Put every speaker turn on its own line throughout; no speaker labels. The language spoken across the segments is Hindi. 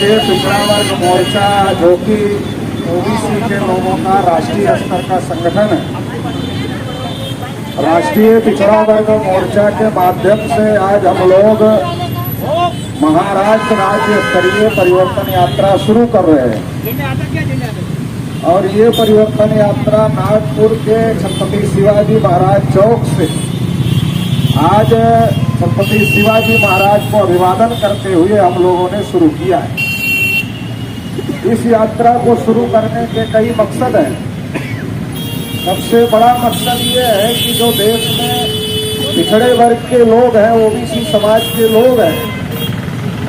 राष्ट्रीय पिछड़ा वर्ग मोर्चा, जो कि ओबीसी के लोगों का राष्ट्रीय स्तर का संगठन है, राष्ट्रीय पिछड़ा वर्ग मोर्चा के माध्यम से आज हम लोग महाराष्ट्र राज्य स्तरीय परिवर्तन यात्रा शुरू कर रहे हैं। और ये परिवर्तन यात्रा नागपुर के छत्रपति शिवाजी महाराज चौक से आज छत्रपति शिवाजी महाराज को अभिवादन करते हुए हम लोगों ने शुरू किया है। इस यात्रा को शुरू करने के कई मकसद हैं। सबसे बड़ा मकसद ये है कि जो देश में पिछड़े वर्ग के लोग हैं, ओबीसी समाज के लोग हैं,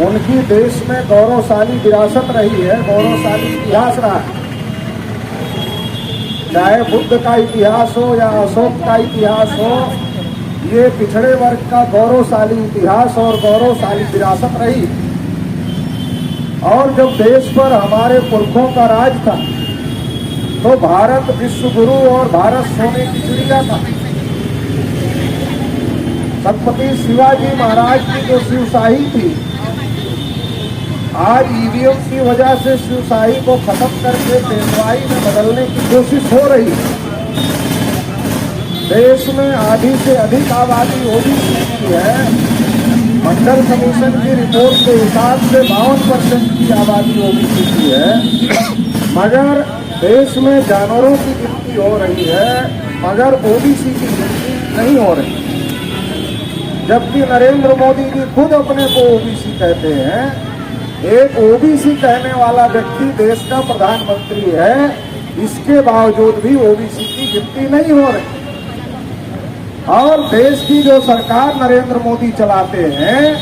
उनकी देश में गौरवशाली विरासत रही है, गौरवशाली इतिहास रहा है। चाहे बुद्ध का इतिहास हो या अशोक का इतिहास हो, ये पिछड़े वर्ग का गौरवशाली इतिहास और गौरवशाली विरासत रही। और जब देश पर हमारे पुरखों का राज था तो भारत विश्व गुरु और भारत सोने की चिड़िया था। छत्रपति शिवाजी महाराज की जो शिवशाही थी, आज ईवीएम की वजह से शिवशाही को खत्म करके पेशवाई में बदलने की कोशिश हो रही है। देश में आधी से अधिक आबादी ओबीसी की है। मंडल कमीशन की रिपोर्ट के हिसाब से 52% की आबादी ओबीसी की है। मगर देश में जानवरों की गिनती हो रही है, मगर ओबीसी की गिनती नहीं हो रही। जबकि नरेंद्र मोदी जी खुद अपने को ओबीसी कहते हैं। एक ओबीसी कहने वाला व्यक्ति देश का प्रधानमंत्री है, इसके बावजूद भी ओबीसी की गिनती नहीं हो रही। और देश की जो सरकार नरेंद्र मोदी चलाते हैं,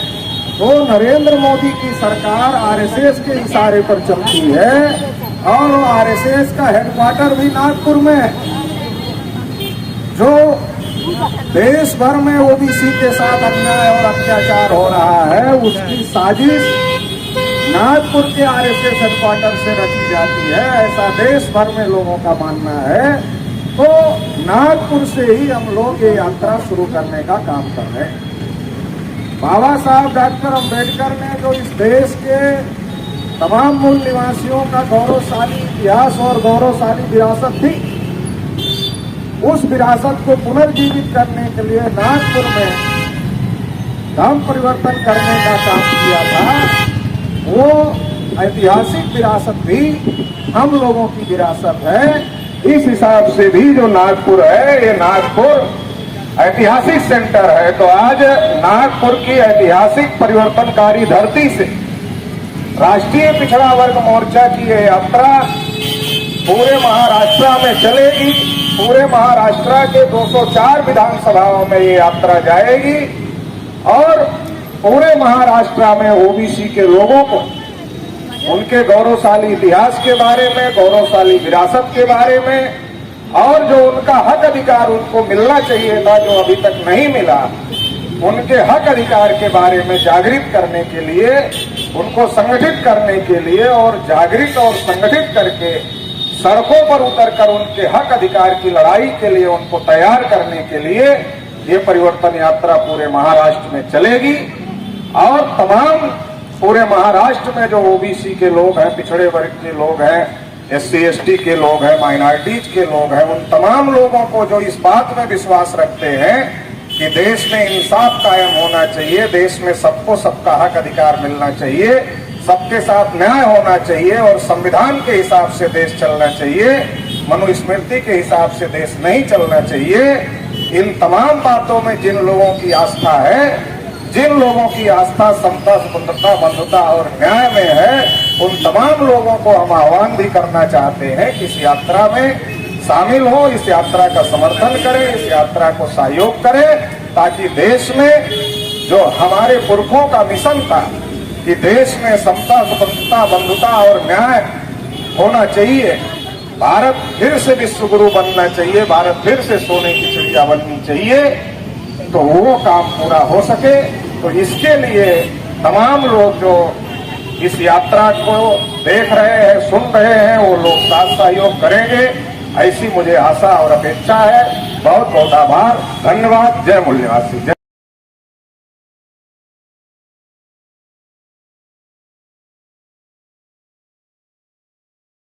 तो नरेंद्र मोदी की सरकार आरएसएस के इशारे पर चलती है और आरएसएस का हेडक्वार्टर भी नागपुर में है। जो देश भर में ओबीसी के साथ अन्याय और अत्याचार हो रहा है, उसकी साजिश नागपुर के आरएसएस हेडक्वार्टर से रची जाती है, ऐसा देश भर में लोगों का मानना है। तो नागपुर से ही हम लोग ये यात्रा शुरू करने का काम कर रहे हैं। बाबा साहब डॉक्टर अम्बेडकर ने जो इस देश के तमाम मूल निवासियों का गौरवशाली इतिहास और गौरवशाली विरासत थी, उस विरासत को पुनर्जीवित करने के लिए नागपुर में धर्म परिवर्तन करने का काम किया था। वो ऐतिहासिक विरासत भी हम लोगों की विरासत है। इस हिसाब से भी जो नागपुर है, ये नागपुर ऐतिहासिक सेंटर है। तो आज नागपुर की ऐतिहासिक परिवर्तनकारी धरती से राष्ट्रीय पिछड़ा वर्ग मोर्चा की ये यात्रा पूरे महाराष्ट्र में चलेगी। पूरे महाराष्ट्र के 204 विधानसभाओं में ये यात्रा जाएगी और पूरे महाराष्ट्र में ओबीसी के लोगों को उनके गौरवशाली इतिहास के बारे में, गौरवशाली विरासत के बारे में और जो उनका हक अधिकार उनको मिलना चाहिए था, जो अभी तक नहीं मिला, उनके हक अधिकार के बारे में जागृत करने के लिए, उनको संगठित करने के लिए और जागृत और संगठित करके सड़कों पर उतरकर उनके हक अधिकार की लड़ाई के लिए उनको तैयार करने के लिए ये परिवर्तन यात्रा पूरे महाराष्ट्र में चलेगी। और तमाम पूरे महाराष्ट्र में जो ओबीसी के लोग हैं, पिछड़े वर्ग के लोग हैं, एससी एसटी के लोग हैं, माइनॉरिटीज के लोग हैं, उन तमाम लोगों को जो इस बात में विश्वास रखते हैं कि देश में इंसाफ कायम होना चाहिए, देश में सबको सबका हक अधिकार मिलना चाहिए, सबके साथ न्याय होना चाहिए और संविधान के हिसाब से देश चलना चाहिए, मनुस्मृति के हिसाब से देश नहीं चलना चाहिए। इन तमाम बातों में जिन लोगों की आस्था है, जिन लोगों की आस्था समता, स्वतंत्रता, बंधुता और न्याय में है, उन तमाम लोगों को हम आह्वान भी करना चाहते हैं कि इस यात्रा में शामिल हो, इस यात्रा का समर्थन करें, इस यात्रा को सहयोग करें, ताकि देश में जो हमारे पुरखों का मिशन था कि देश में समता, स्वतंत्रता, बंधुता और न्याय होना चाहिए, भारत फिर से विश्व गुरु बनना चाहिए, भारत फिर से सोने की चिड़िया बननी चाहिए, तो वो काम पूरा हो सके। तो इसके लिए तमाम लोग जो इस यात्रा को देख रहे हैं, सुन रहे हैं, वो लोग साथ सहयोग करेंगे, ऐसी मुझे आशा और अपेक्षा है। बहुत बहुत आभार, धन्यवाद। जय मूल्यवासी।